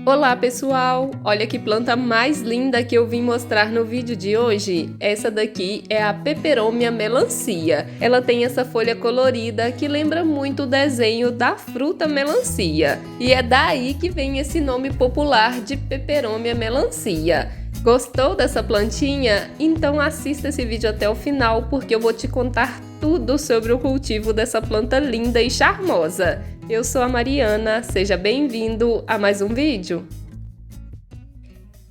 Olá pessoal, olha que planta mais linda que eu vim mostrar no vídeo de hoje. Essa daqui é a Peperomia melancia. Ela tem essa folha colorida que lembra muito o desenho da fruta melancia. E é daí que vem esse nome popular de Peperomia melancia. Gostou dessa plantinha? Então assista esse vídeo até o final porque eu vou te contar tudo sobre o cultivo dessa planta linda e charmosa. Eu sou a Mariana, seja bem-vindo a mais um vídeo.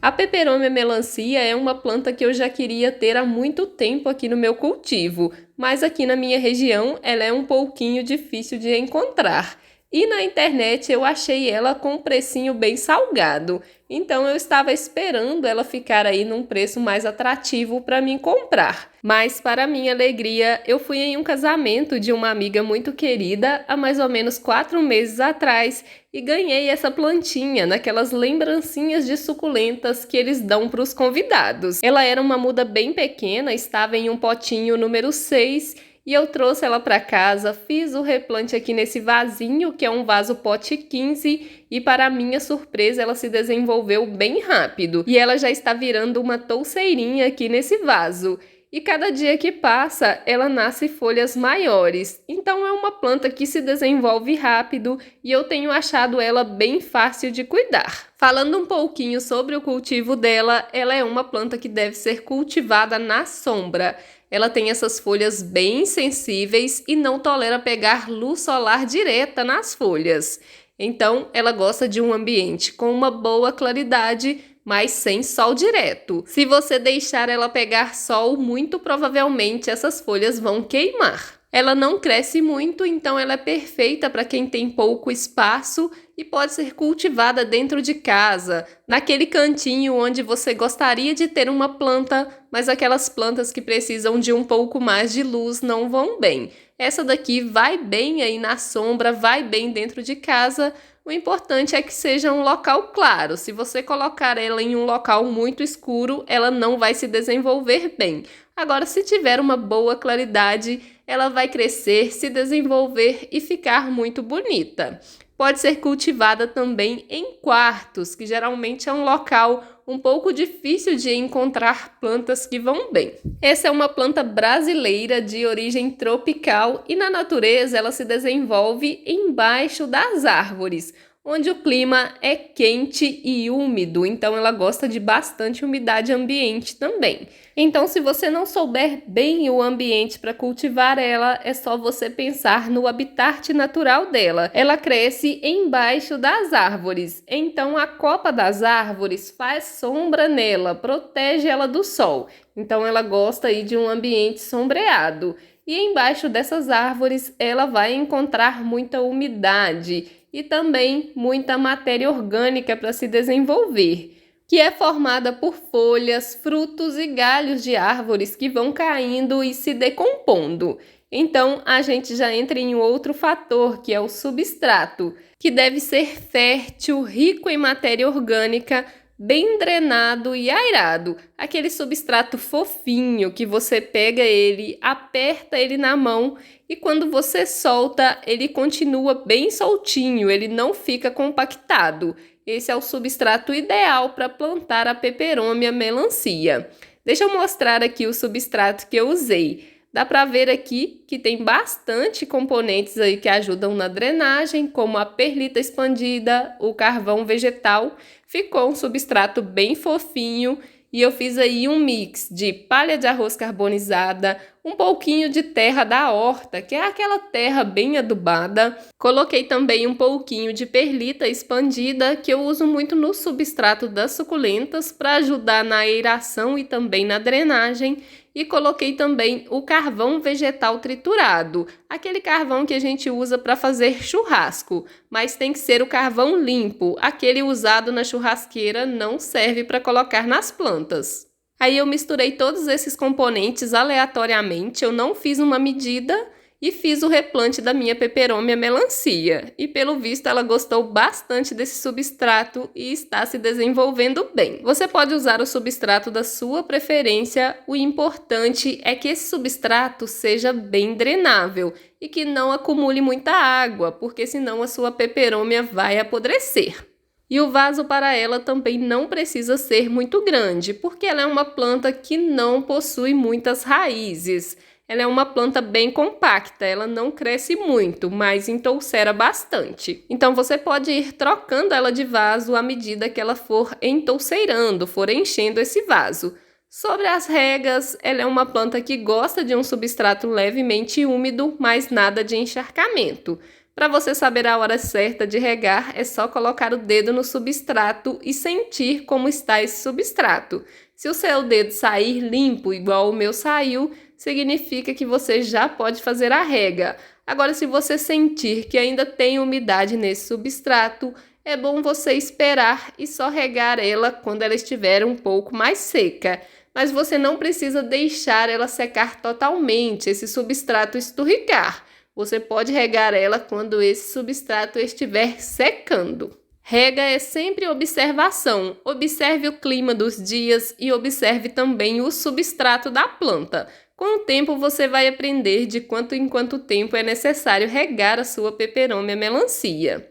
A Peperomia melancia é uma planta que eu já queria ter há muito tempo aqui no meu cultivo, mas aqui na minha região ela é um pouquinho difícil de encontrar. E na internet eu achei ela com um precinho bem salgado, então eu estava esperando ela ficar aí num preço mais atrativo para mim comprar. Mas para minha alegria, eu fui em um casamento de uma amiga muito querida há mais ou menos 4 meses atrás e ganhei essa plantinha naquelas lembrancinhas de suculentas que eles dão para os convidados. Ela era uma muda bem pequena, estava em um potinho número 6 e eu trouxe ela para casa, fiz o replante aqui nesse vasinho, que é um vaso pote 15, e para minha surpresa ela se desenvolveu bem rápido. E ela já está virando uma touceirinha aqui nesse vaso. E cada dia que passa, ela nasce folhas maiores. Então é uma planta que se desenvolve rápido e eu tenho achado ela bem fácil de cuidar. Falando um pouquinho sobre o cultivo dela, ela é uma planta que deve ser cultivada na sombra. Ela tem essas folhas bem sensíveis e não tolera pegar luz solar direta nas folhas. Então, ela gosta de um ambiente com uma boa claridade, mas sem sol direto. Se você deixar ela pegar sol, muito provavelmente essas folhas vão queimar. Ela não cresce muito, então ela é perfeita para quem tem pouco espaço e pode ser cultivada dentro de casa, naquele cantinho onde você gostaria de ter uma planta, mas aquelas plantas que precisam de um pouco mais de luz não vão bem. Essa daqui vai bem aí na sombra, vai bem dentro de casa. O importante é que seja um local claro. Se você colocar ela em um local muito escuro, ela não vai se desenvolver bem. Agora, se tiver uma boa claridade, ela vai crescer, se desenvolver e ficar muito bonita. Pode ser cultivada também em quartos, que geralmente é um local um pouco difícil de encontrar plantas que vão bem. Essa é uma planta brasileira de origem tropical e na natureza ela se desenvolve embaixo das árvores, onde o clima é quente e úmido, então ela gosta de bastante umidade ambiente também. Então, se você não souber bem o ambiente para cultivar ela, é só você pensar no habitat natural dela. Ela cresce embaixo das árvores, então a copa das árvores faz sombra nela, protege ela do sol. Então ela gosta aí de um ambiente sombreado. E embaixo dessas árvores ela vai encontrar muita umidade e também muita matéria orgânica para se desenvolver, que é formada por folhas, frutos e galhos de árvores que vão caindo e se decompondo. Então, a gente já entra em outro fator, que é o substrato, que deve ser fértil, rico em matéria orgânica, bem drenado e airado. Aquele substrato fofinho que você pega ele, aperta ele na mão e quando você solta, ele continua bem soltinho, ele não fica compactado. Esse é o substrato ideal para plantar a Peperomia melancia. Deixa eu mostrar aqui o substrato que eu usei. Dá para ver aqui que tem bastante componentes aí que ajudam na drenagem, como a perlita expandida, o carvão vegetal. Ficou um substrato bem fofinho e eu fiz aí um mix de palha de arroz carbonizada, um pouquinho de terra da horta, que é aquela terra bem adubada. Coloquei também um pouquinho de perlita expandida, que eu uso muito no substrato das suculentas para ajudar na aeração e também na drenagem. E coloquei também o carvão vegetal triturado, aquele carvão que a gente usa para fazer churrasco, mas tem que ser o carvão limpo, aquele usado na churrasqueira não serve para colocar nas plantas. Aí eu misturei todos esses componentes aleatoriamente, eu não fiz uma medida e fiz o replante da minha Peperomia melancia. E pelo visto ela gostou bastante desse substrato e está se desenvolvendo bem. Você pode usar o substrato da sua preferência, o importante é que esse substrato seja bem drenável e que não acumule muita água, porque senão a sua Peperomia vai apodrecer. E o vaso para ela também não precisa ser muito grande, porque ela é uma planta que não possui muitas raízes. Ela é uma planta bem compacta, ela não cresce muito, mas entoucera bastante. Então você pode ir trocando ela de vaso à medida que ela for entouceirando, for enchendo esse vaso. Sobre as regas, ela é uma planta que gosta de um substrato levemente úmido, mas nada de encharcamento. Para você saber a hora certa de regar, é só colocar o dedo no substrato e sentir como está esse substrato. Se o seu dedo sair limpo, igual o meu saiu, significa que você já pode fazer a rega. Agora, se você sentir que ainda tem umidade nesse substrato, é bom você esperar e só regar ela quando ela estiver um pouco mais seca. Mas você não precisa deixar ela secar totalmente, esse substrato esturricar. Você pode regar ela quando esse substrato estiver secando. Rega é sempre observação. Observe o clima dos dias e observe também o substrato da planta. Com o tempo você vai aprender de quanto em quanto tempo é necessário regar a sua peperômia melancia.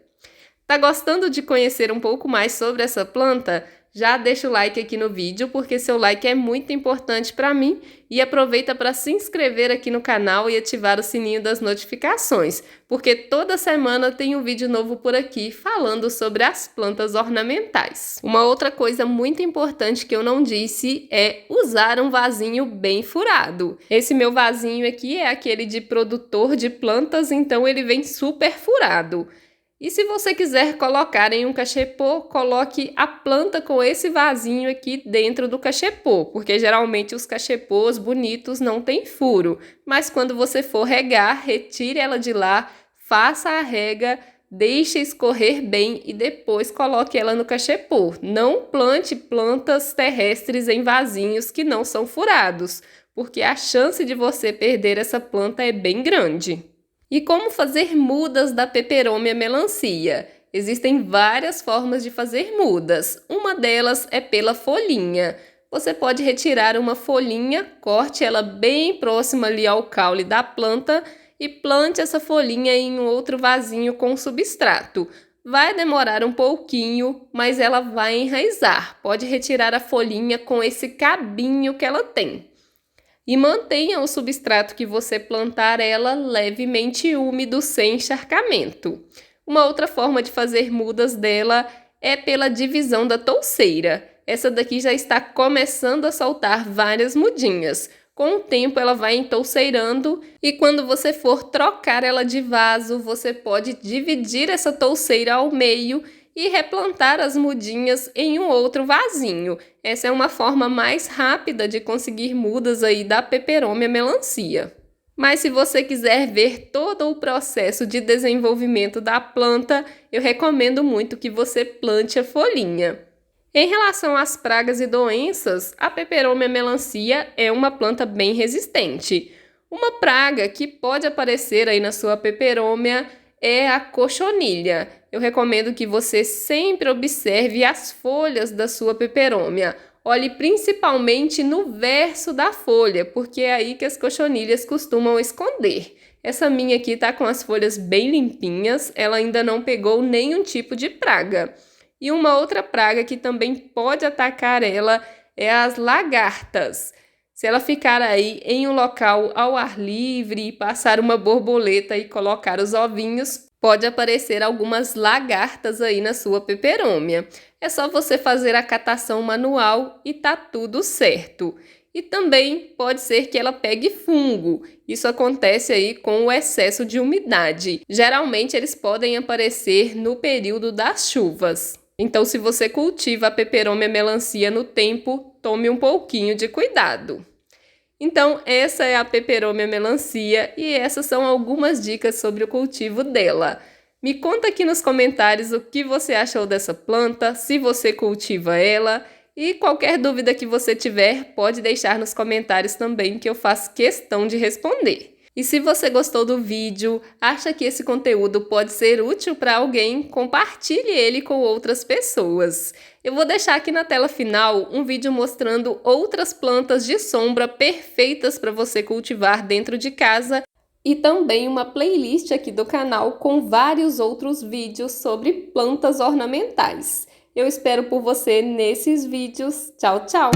Tá gostando de conhecer um pouco mais sobre essa planta? Já deixa o like aqui no vídeo, porque seu like é muito importante para mim, e aproveita para se inscrever aqui no canal e ativar o sininho das notificações, porque toda semana tem um vídeo novo por aqui falando sobre as plantas ornamentais. Uma outra coisa muito importante que eu não disse é usar um vasinho bem furado. Esse meu vasinho aqui é aquele de produtor de plantas, então ele vem super furado. E se você quiser colocar em um cachepô, coloque a planta com esse vasinho aqui dentro do cachepô, porque geralmente os cachepôs bonitos não têm furo. Mas quando você for regar, retire ela de lá, faça a rega, deixe escorrer bem e depois coloque ela no cachepô. Não plante plantas terrestres em vasinhos que não são furados, porque a chance de você perder essa planta é bem grande. E como fazer mudas da peperômia melancia? Existem várias formas de fazer mudas. Uma delas é pela folhinha. Você pode retirar uma folhinha, corte ela bem próxima ali ao caule da planta e plante essa folhinha em um outro vasinho com substrato. Vai demorar um pouquinho, mas ela vai enraizar. Pode retirar a folhinha com esse cabinho que ela tem. E mantenha o substrato que você plantar ela levemente úmido, sem encharcamento. Uma outra forma de fazer mudas dela é pela divisão da touceira. Essa daqui já está começando a soltar várias mudinhas. Com o tempo ela vai entouceirando e quando você for trocar ela de vaso, você pode dividir essa touceira ao meio e replantar as mudinhas em um outro vasinho. Essa é uma forma mais rápida de conseguir mudas aí da peperômia melancia. Mas se você quiser ver todo o processo de desenvolvimento da planta, eu recomendo muito que você plante a folhinha. Em relação às pragas e doenças, a peperômia melancia é uma planta bem resistente. Uma praga que pode aparecer aí na sua peperômia é a cochonilha. Eu recomendo que você sempre observe as folhas da sua peperômia. Olhe principalmente no verso da folha, porque é aí que as cochonilhas costumam esconder. Essa minha aqui tá com as folhas bem limpinhas, ela ainda não pegou nenhum tipo de praga. E uma outra praga que também pode atacar ela é as lagartas. Se ela ficar aí em um local ao ar livre, passar uma borboleta e colocar os ovinhos, pode aparecer algumas lagartas aí na sua peperômia. É só você fazer a catação manual e tá tudo certo. E também pode ser que ela pegue fungo. Isso acontece aí com o excesso de umidade. Geralmente eles podem aparecer no período das chuvas. Então, se você cultiva a peperômia melancia no tempo, tome um pouquinho de cuidado. Então, essa é a peperômia melancia e essas são algumas dicas sobre o cultivo dela. Me conta aqui nos comentários o que você achou dessa planta, se você cultiva ela, e qualquer dúvida que você tiver, pode deixar nos comentários também, que eu faço questão de responder. E se você gostou do vídeo, acha que esse conteúdo pode ser útil para alguém, compartilhe ele com outras pessoas. Eu vou deixar aqui na tela final um vídeo mostrando outras plantas de sombra perfeitas para você cultivar dentro de casa, e também uma playlist aqui do canal com vários outros vídeos sobre plantas ornamentais. Eu espero por você nesses vídeos. Tchau, tchau!